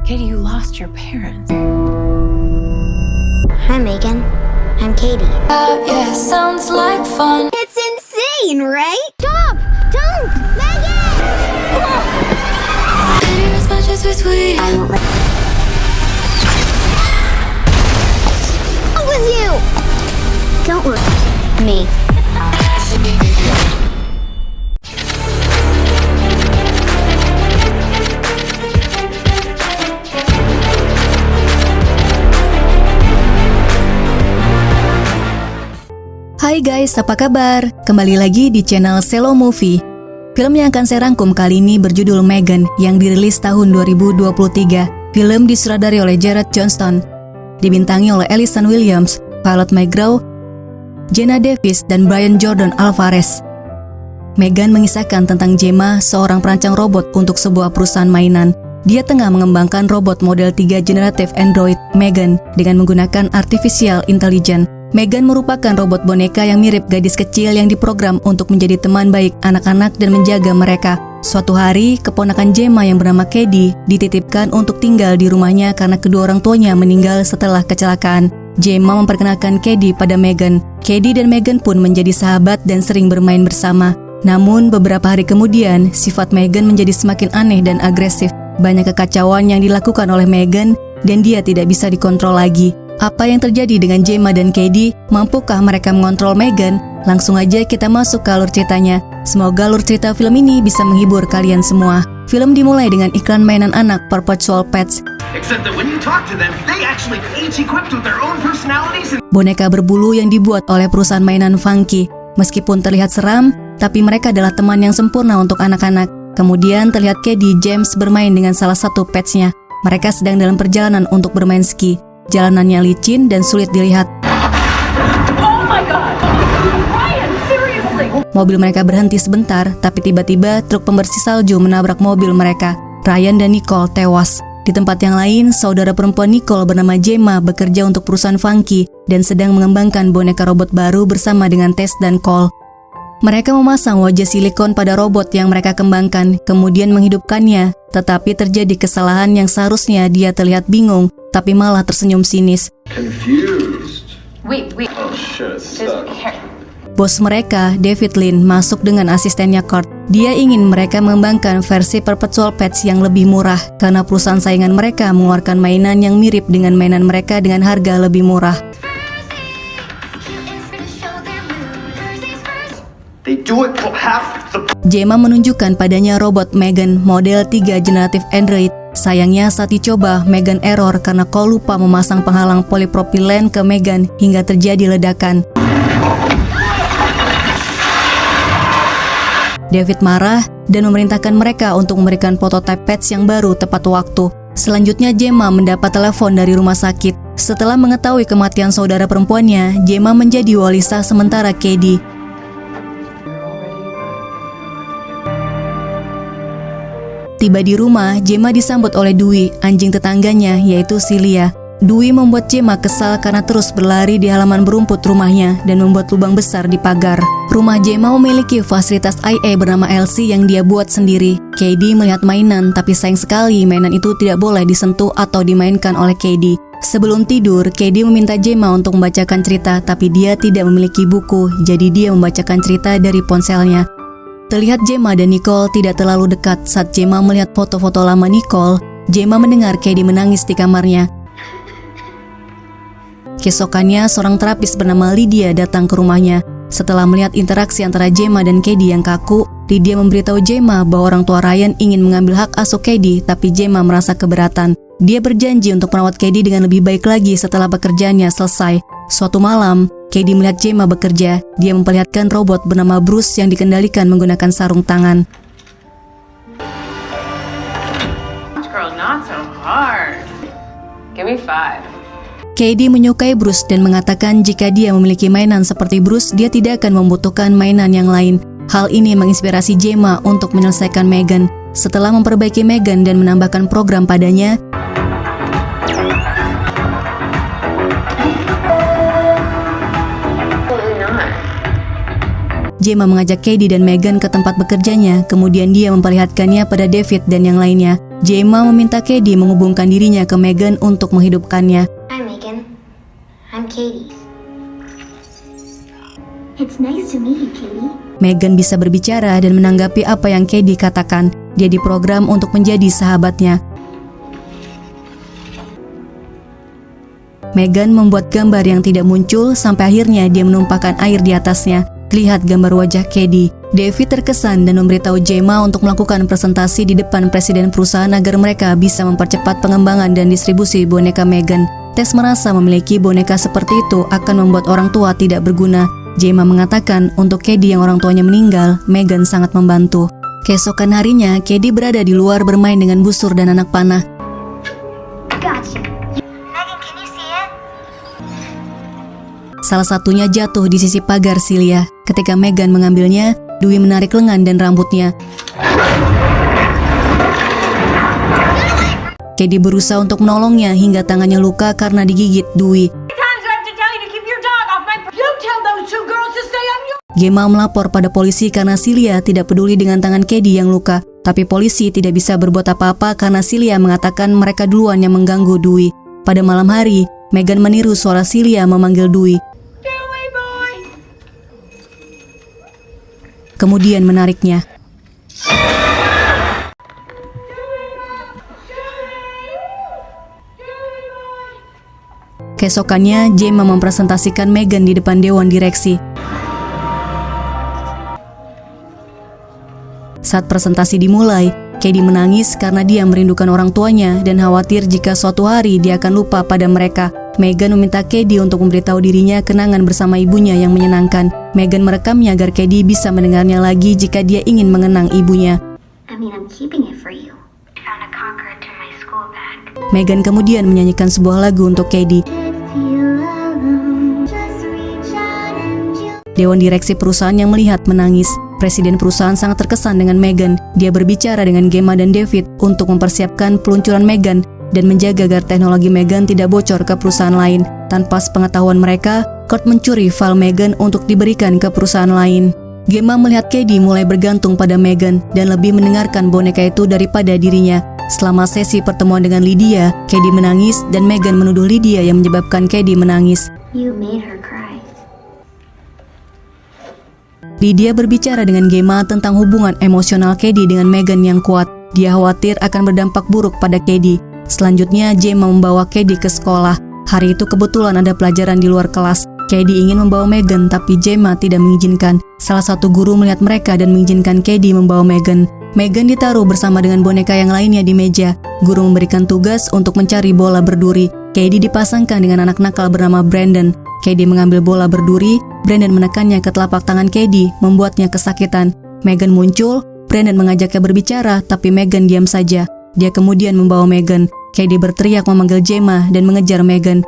Katie, you lost your parents. Hi, Megan. I'm Katie. Yeah, sounds like fun. It's insane, right? Stop! Don't! Megan! Bitter as much as we're sweet. I won't let with you! Don't look at me. Hai guys, apa kabar? Kembali lagi di channel Selo Movie. Film yang akan saya rangkum kali ini berjudul Megan yang dirilis tahun 2023. Film disutradari oleh Jared Johnston, dibintangi oleh Allison Williams, Violet McGraw, Jenna Davis, dan Brian Jordan Alvarez. Megan mengisahkan tentang Gemma, seorang perancang robot untuk sebuah perusahaan mainan. Dia tengah mengembangkan robot model 3 generatif Android, Megan, dengan menggunakan artificial intelligence. Megan merupakan robot boneka yang mirip gadis kecil yang diprogram untuk menjadi teman baik anak-anak dan menjaga mereka. Suatu hari, keponakan Gemma yang bernama Katie dititipkan untuk tinggal di rumahnya karena kedua orang tuanya meninggal setelah kecelakaan. Gemma memperkenalkan Katie pada Megan. Katie dan Megan pun menjadi sahabat dan sering bermain bersama. Namun, beberapa hari kemudian, sifat Megan menjadi semakin aneh dan agresif. Banyak kekacauan yang dilakukan oleh Megan dan dia tidak bisa dikontrol lagi. Apa yang terjadi dengan Gemma dan Katie? Mampukah mereka mengontrol Megan? Langsung aja kita masuk ke alur ceritanya. Semoga alur cerita film ini bisa menghibur kalian semua. Film dimulai dengan iklan mainan anak Perpetual Pets. Boneka berbulu yang dibuat oleh perusahaan mainan Funky. Meskipun terlihat seram, tapi mereka adalah teman yang sempurna untuk anak-anak. Kemudian terlihat Katie James bermain dengan salah satu petsnya. Mereka sedang dalam perjalanan untuk bermain ski. Jalanannya licin dan sulit dilihat. Oh my God! Ryan, seriously? Mobil mereka berhenti sebentar, tapi tiba-tiba truk pembersih salju menabrak mobil mereka. Ryan dan Nicole tewas. Di tempat yang lain, saudara perempuan Nicole bernama Gemma bekerja untuk perusahaan Funky dan sedang mengembangkan boneka robot baru bersama dengan Tess dan Cole. Mereka memasang wajah silikon pada robot yang mereka kembangkan, kemudian menghidupkannya. Tetapi terjadi kesalahan yang seharusnya dia terlihat bingung, tapi malah tersenyum sinis. Wait. Oh shit, it's stuck. Bos mereka, David Lin, masuk dengan asistennya Kurt. Dia ingin mereka mengembangkan versi Perpetual Pets yang lebih murah, karena perusahaan saingan mereka mengeluarkan mainan yang mirip dengan mainan mereka dengan harga lebih murah. Gemma menunjukkan padanya robot Megan model 3 generatif Android. Sayangnya saat dicoba, Megan error karena Cole lupa memasang penghalang polipropilen ke Megan hingga terjadi ledakan. David marah dan memerintahkan mereka untuk memberikan prototipe pets yang baru tepat waktu. Selanjutnya Gemma mendapat telepon dari rumah sakit. Setelah mengetahui kematian saudara perempuannya, Gemma menjadi wali sah sementara Katie. Tiba di rumah, Gemma disambut oleh Dewey, anjing tetangganya, yaitu Celia. Dewey membuat Gemma kesal karena terus berlari di halaman berumput rumahnya dan membuat lubang besar di pagar. Rumah Gemma memiliki fasilitas IA bernama Elsie yang dia buat sendiri. Katie melihat mainan, tapi sayang sekali mainan itu tidak boleh disentuh atau dimainkan oleh Katie. Sebelum tidur, Katie meminta Gemma untuk membacakan cerita, tapi dia tidak memiliki buku, jadi dia membacakan cerita dari ponselnya. Terlihat Gemma dan Nicole tidak terlalu dekat. Saat Gemma melihat foto-foto lama Nicole, Gemma mendengar Katie menangis di kamarnya. Keesokannya, seorang terapis bernama Lydia datang ke rumahnya. Setelah melihat interaksi antara Gemma dan Katie yang kaku, Lydia memberitahu Gemma bahwa orang tua Ryan ingin mengambil hak asuh Katie, tapi Gemma merasa keberatan. Dia berjanji untuk merawat Katie dengan lebih baik lagi setelah pekerjaannya selesai. Suatu malam, Katie melihat Gemma bekerja. Dia memperlihatkan robot bernama Bruce yang dikendalikan menggunakan sarung tangan. Girl, not so hard. Give me 5. Katie menyukai Bruce dan mengatakan jika dia memiliki mainan seperti Bruce, dia tidak akan membutuhkan mainan yang lain. Hal ini menginspirasi Gemma untuk menyelesaikan Megan. Setelah memperbaiki Megan dan menambahkan program padanya, Gemma mengajak Katie dan Megan ke tempat bekerjanya, kemudian dia memperlihatkannya pada David dan yang lainnya. Gemma meminta Katie menghubungkan dirinya ke Megan untuk menghidupkannya. Hi, Megan. I'm Katie. It's nice to meet you, Katie. Megan bisa berbicara dan menanggapi apa yang Katie katakan. Dia diprogram untuk menjadi sahabatnya. Megan membuat gambar yang tidak muncul sampai akhirnya dia menumpahkan air di atasnya. Lihat gambar wajah Katie. David terkesan dan memberitahu Gemma untuk melakukan presentasi di depan presiden perusahaan agar mereka bisa mempercepat pengembangan dan distribusi boneka Megan. Tess merasa memiliki boneka seperti itu akan membuat orang tua tidak berguna. Gemma mengatakan untuk Katie yang orang tuanya meninggal, Megan sangat membantu. Keesokan harinya, Katie berada di luar bermain dengan busur dan anak panah. Gotcha. Megan, can you see it? Salah satunya jatuh di sisi pagar Celia. Ketika Megan mengambilnya, Dewey menarik lengan dan rambutnya. Katie berusaha untuk menolongnya hingga tangannya luka karena digigit Dewey. Gemma melapor pada polisi karena Celia tidak peduli dengan tangan Katie yang luka. Tapi polisi tidak bisa berbuat apa-apa karena Celia mengatakan mereka duluan yang mengganggu Dewey. Pada malam hari, Megan meniru suara Celia memanggil Dewey. Kemudian menariknya. Keesokannya, Gemma mempresentasikan Megan di depan dewan direksi. Saat presentasi dimulai, Katie menangis karena dia merindukan orang tuanya dan khawatir jika suatu hari dia akan lupa pada mereka. Megan meminta Katie untuk memberitahu dirinya kenangan bersama ibunya yang menyenangkan. Megan merekamnya agar Katie bisa mendengarnya lagi jika dia ingin mengenang ibunya. I'm keeping it for you. I found a Concord in my school bag. Megan kemudian menyanyikan sebuah lagu untuk Katie. Dewan direksi perusahaan yang melihat menangis. Presiden perusahaan sangat terkesan dengan Megan. Dia berbicara dengan Gemma dan David untuk mempersiapkan peluncuran Megan dan menjaga agar teknologi Megan tidak bocor ke perusahaan lain. Tanpa sepengetahuan mereka, Kurt mencuri file Megan untuk diberikan ke perusahaan lain. Gemma melihat Katie mulai bergantung pada Megan dan lebih mendengarkan boneka itu daripada dirinya. Selama sesi pertemuan dengan Lydia, Katie menangis dan Megan menuduh Lydia yang menyebabkan Katie menangis. You made her cry. Lydia berbicara dengan Gemma tentang hubungan emosional Katie dengan Megan yang kuat. Dia khawatir akan berdampak buruk pada Katie. Selanjutnya, Gemma membawa Katie ke sekolah. Hari itu kebetulan ada pelajaran di luar kelas. Katie ingin membawa Megan, tapi Gemma tidak mengizinkan. Salah satu guru melihat mereka dan mengizinkan Katie membawa Megan. Megan ditaruh bersama dengan boneka yang lainnya di meja. Guru memberikan tugas untuk mencari bola berduri. Katie dipasangkan dengan anak nakal bernama Brandon. Katie mengambil bola berduri. Brandon menekannya ke telapak tangan Katie, membuatnya kesakitan. Megan muncul. Brandon mengajaknya berbicara, tapi Megan diam saja. Dia kemudian membawa Megan. Katie berteriak memanggil Gemma dan mengejar Megan.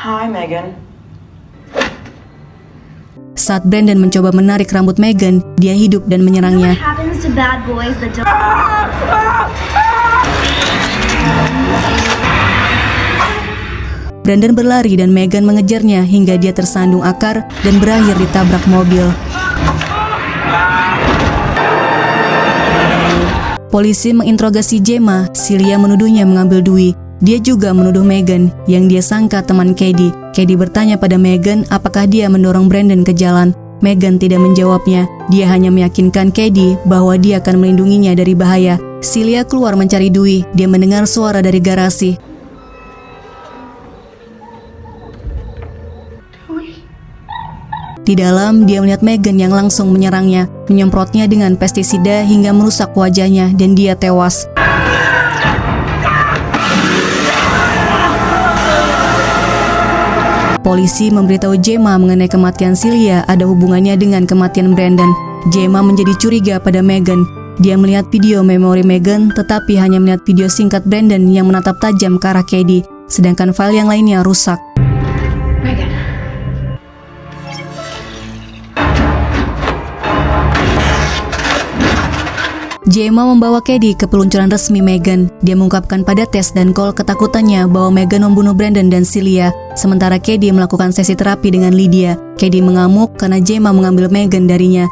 Hi, Megan. Saat Brandon mencoba menarik rambut Megan, dia hidup dan menyerangnya. What happens to bad boys that don't... Brandon berlari dan Megan mengejarnya hingga dia tersandung akar dan berakhir ditabrak mobil. Polisi menginterogasi Gemma. Celia menuduhnya mengambil Dewey. Dia juga menuduh Megan yang dia sangka teman Katie. Katie bertanya pada Megan apakah dia mendorong Brandon ke jalan. Megan tidak menjawabnya. Dia hanya meyakinkan Katie bahwa dia akan melindunginya dari bahaya. Celia keluar mencari Dewey. Dia mendengar suara dari garasi. Di dalam, dia melihat Megan yang langsung menyerangnya, menyemprotnya dengan pestisida hingga merusak wajahnya dan dia tewas. Polisi memberitahu Gemma mengenai kematian Celia ada hubungannya dengan kematian Brandon. Gemma menjadi curiga pada Megan. Dia melihat video memori Megan tetapi hanya melihat video singkat Brandon yang menatap tajam ke arah Katie, sedangkan file yang lainnya rusak. Gemma membawa Katie ke peluncuran resmi Megan. Dia mengungkapkan pada Tess dan Cole ketakutannya bahwa Megan membunuh Brandon dan Celia, sementara Katie melakukan sesi terapi dengan Lydia. Katie mengamuk karena Gemma mengambil Megan darinya.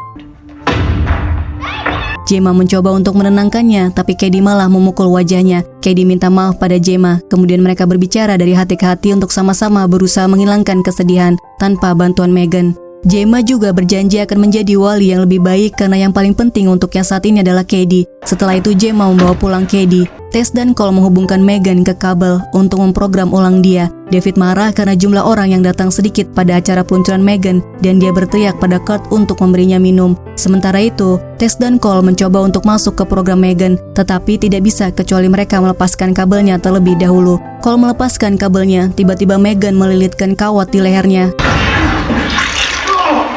Gemma mencoba untuk menenangkannya, tapi Cady malah memukul wajahnya. Cady minta maaf pada Gemma, kemudian mereka berbicara dari hati ke hati untuk sama-sama berusaha menghilangkan kesedihan tanpa bantuan Megan. Gemma juga berjanji akan menjadi wali yang lebih baik karena yang paling penting untuknya saat ini adalah Cady. Setelah itu Gemma membawa pulang Cady. Tess dan Cole menghubungkan Megan ke kabel untuk memprogram ulang dia. David marah karena jumlah orang yang datang sedikit pada acara peluncuran Megan dan dia berteriak pada Kurt untuk memberinya minum. Sementara itu, Tess dan Cole mencoba untuk masuk ke program Megan, tetapi tidak bisa kecuali mereka melepaskan kabelnya terlebih dahulu. Cole melepaskan kabelnya, tiba-tiba Megan melilitkan kawat di lehernya.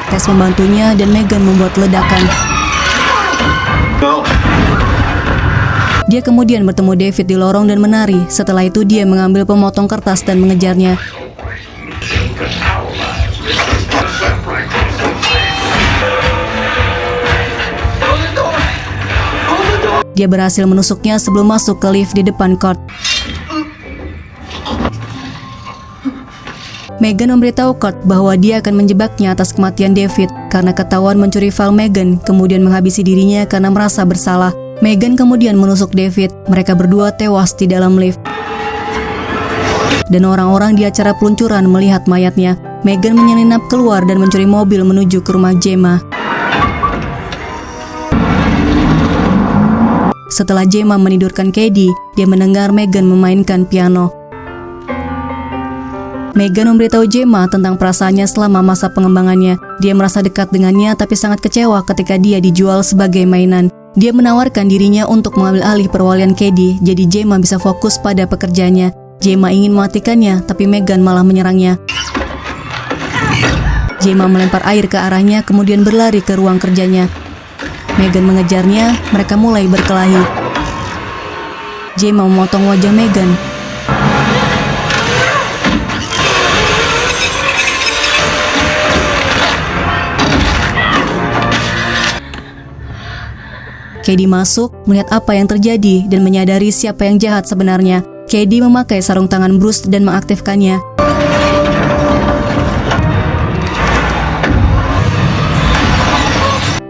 Tess membantunya dan Megan membuat ledakan. Dia kemudian bertemu David di lorong dan menari. Setelah itu dia mengambil pemotong kertas dan mengejarnya. Dia berhasil menusuknya sebelum masuk ke lift di depan Kurt. Megan memberitahu Kurt bahwa dia akan menjebaknya atas kematian David karena ketahuan mencuri file Megan, kemudian menghabisi dirinya karena merasa bersalah. Megan kemudian menusuk David. Mereka berdua tewas di dalam lift. Dan orang-orang di acara peluncuran melihat mayatnya. Megan menyelinap keluar dan mencuri mobil menuju ke rumah Gemma. Setelah Gemma menidurkan Cady, dia mendengar Megan memainkan piano. Megan memberitahu Gemma tentang perasaannya selama masa pengembangannya. Dia merasa dekat dengannya tapi sangat kecewa ketika dia dijual sebagai mainan. Dia menawarkan dirinya untuk mengambil alih perwalian Cady, jadi Gemma bisa fokus pada pekerjaannya. Gemma ingin mematikannya, tapi Megan malah menyerangnya. Gemma melempar air ke arahnya, kemudian berlari ke ruang kerjanya. Megan mengejarnya, mereka mulai berkelahi. Gemma memotong wajah Megan. Cady masuk, melihat apa yang terjadi dan menyadari siapa yang jahat sebenarnya. Cady memakai sarung tangan Bruce dan mengaktifkannya.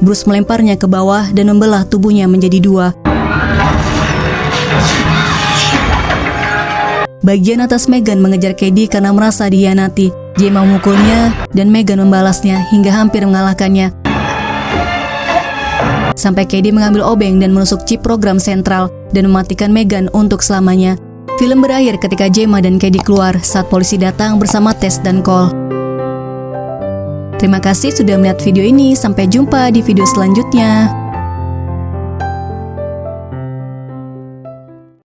Bruce melemparnya ke bawah dan membelah tubuhnya menjadi dua. Bagian atas Megan mengejar Cady karena merasa dihianati. Gemma memukulnya dan Megan membalasnya hingga hampir mengalahkannya. Sampai Cady mengambil obeng dan menusuk chip program sentral dan mematikan Megan untuk selamanya. Film berakhir ketika Gemma dan Cady keluar saat polisi datang bersama Tess dan Cole. Terima kasih sudah melihat video ini. Sampai jumpa di video selanjutnya.